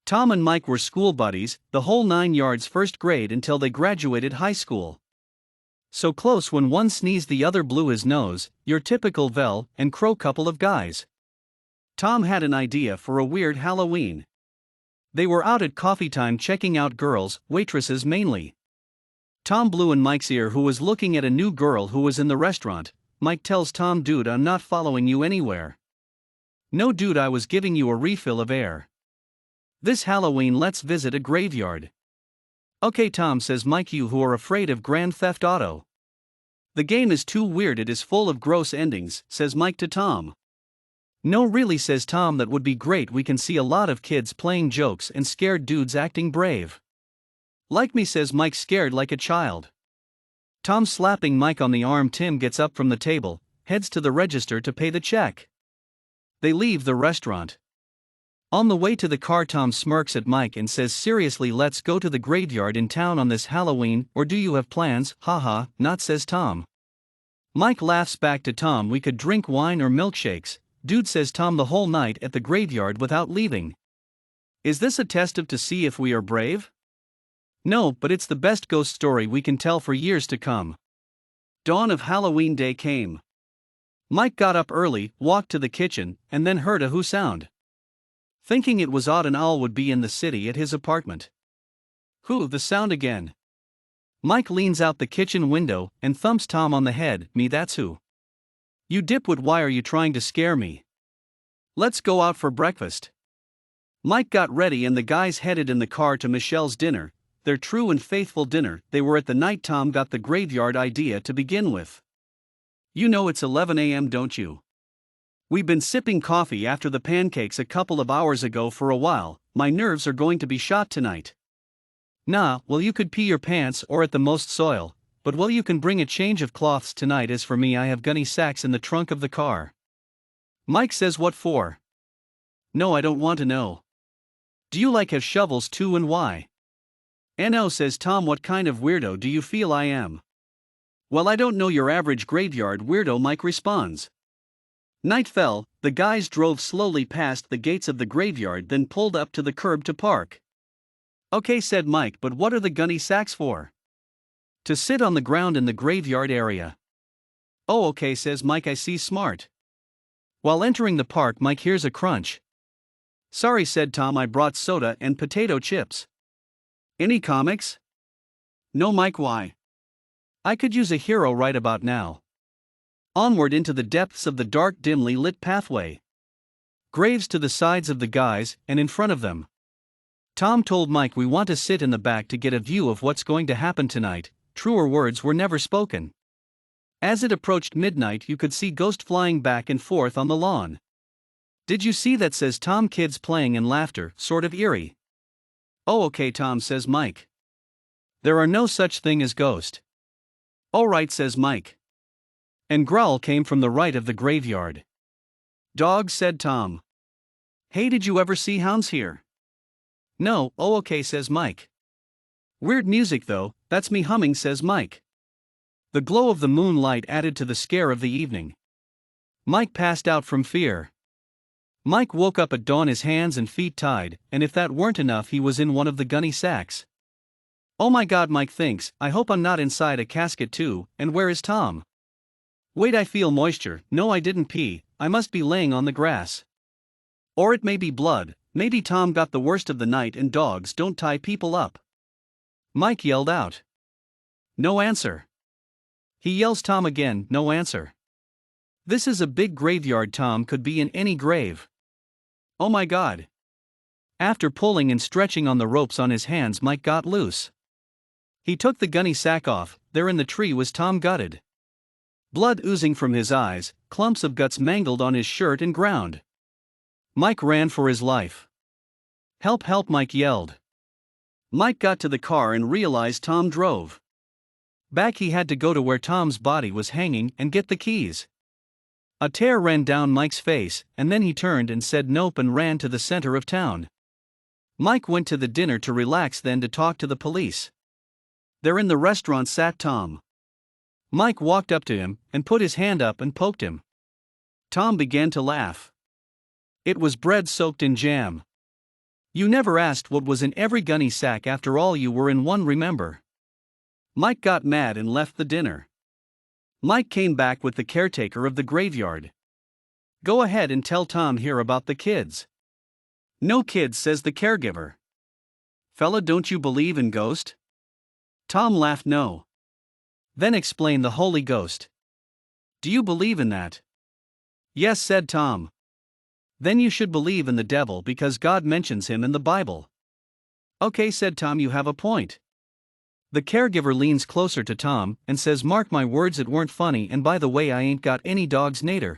Tom and Mike were school buddies, the whole 9 yards, first grade until they graduated high school. So close when one sneezed the other blew his nose, your typical Vel and Crow couple of guys. Tom had an idea for a weird Halloween. They were out at coffee time checking out girls, waitresses mainly. Tom blew in Mike's ear, who was looking at a new girl who was in the restaurant. Mike tells Tom, "Dude, I'm not following you anywhere." "No dude, I was giving you a refill of air. This Halloween let's visit a graveyard." "Okay Tom," says Mike, "you who are afraid of Grand Theft Auto. The game is too weird, it is full of gross endings," says Mike to Tom. "No really," says Tom, "that would be great, we can see a lot of kids playing jokes and scared dudes acting brave." "Like me," says Mike, scared like a child. Tom slapping Mike on the arm. Tim gets up from the table, heads to the register to pay the check. They leave the restaurant. On the way to the car, Tom smirks at Mike and says, "Seriously, let's go to the graveyard in town on this Halloween, or do you have plans?" "Haha, not," says Tom. Mike laughs back to Tom, "We could drink wine or milkshakes." "Dude," says Tom, "the whole night at the graveyard without leaving. Is this a test to see if we are brave?" "No, but it's the best ghost story we can tell for years to come." Dawn of Halloween day came. Mike got up early, walked to the kitchen, and then heard a who sound. Thinking it was Odonnell would be in the city at his apartment. "Who?" the sound again. Mike leans out the kitchen window and thumps Tom on the head. "Me, that's who." "You dipwit, why are you trying to scare me? Let's go out for breakfast." Mike got ready and the guys headed in the car to Michelle's dinner, their true and faithful dinner. They were at the night Tom got the graveyard idea to begin with. "You know it's 11 a.m., don't you? We've been sipping coffee after the pancakes a couple of hours ago for a while. My nerves are going to be shot tonight." "Nah, well, you could pee your pants or at the most soil, but well, you can bring a change of cloths tonight. As for me, I have gunny sacks in the trunk of the car." Mike says, "What for?" "No, I don't want to know." "Do you have shovels too, and why?" "No," says Tom. "What kind of weirdo do you feel I am?" "Well, I don't know your average graveyard weirdo," Mike responds. Night fell, the guys drove slowly past the gates of the graveyard, then pulled up to the curb to park. "Okay," said Mike, "but what are the gunny sacks for?" "To sit on the ground in the graveyard area." "Oh, okay," says Mike, "I see, smart." While entering the park, Mike hears a crunch. "Sorry," said Tom, "I brought soda and potato chips." "Any comics?" "No, Mike, why? I could use a hero right about now." Onward into the depths of the dark, dimly lit pathway. Graves to the sides of the guys, and in front of them. Tom told Mike, "We want to sit in the back to get a view of what's going to happen tonight." Truer words were never spoken. As it approached midnight, you could see ghosts flying back and forth on the lawn. "Did you see that?" says Tom. "Kids playing and laughter, sort of eerie." "Oh, okay, Tom," says Mike. "There are no such thing as ghost." "All right," says Mike. And growl came from the right of the graveyard. "Dogs," said Tom. "Hey, did you ever see hounds here?" "No." "Oh, okay," says Mike. "Weird music though, that's me humming," says Mike. The glow of the moonlight added to the scare of the evening. Mike passed out from fear. Mike woke up at dawn, his hands and feet tied, and if that weren't enough, he was in one of the gunny sacks. "Oh my God," Mike thinks, "I hope I'm not inside a casket too, and where is Tom? Wait, I feel moisture. No, I didn't pee, I must be laying on the grass. Or it may be blood, maybe Tom got the worst of the night and dogs don't tie people up." Mike yelled out. No answer. He yells Tom again, no answer. This is a big graveyard, Tom could be in any grave. Oh my God. After pulling and stretching on the ropes on his hands, Mike got loose. He took the gunny sack off. There in the tree was Tom, gutted. Blood oozing from his eyes, clumps of guts mangled on his shirt and ground. Mike ran for his life. "Help, help," Mike yelled. Mike got to the car and realized Tom drove. Back he had to go to where Tom's body was hanging and get the keys. A tear ran down Mike's face, and then he turned and said nope and ran to the center of town. Mike went to the dinner to relax, then to talk to the police. There in the restaurant sat Tom. Mike walked up to him and put his hand up and poked him. Tom began to laugh. It was bread soaked in jam. You never asked what was in every gunny sack after all you were in one, remember? Mike got mad and left the dinner. Mike came back with the caretaker of the graveyard. Go ahead and tell Tom here about the kids. No kids, says the caregiver. Fella, don't you believe in ghost? Tom laughed. No. Then explain the Holy Ghost. Do you believe in that? Yes, said Tom. Then you should believe in the devil because God mentions him in the Bible. Okay, said Tom, you have a point. The caregiver leans closer to Tom and says, mark my words, it weren't funny, and by the way, I ain't got any dogs nader.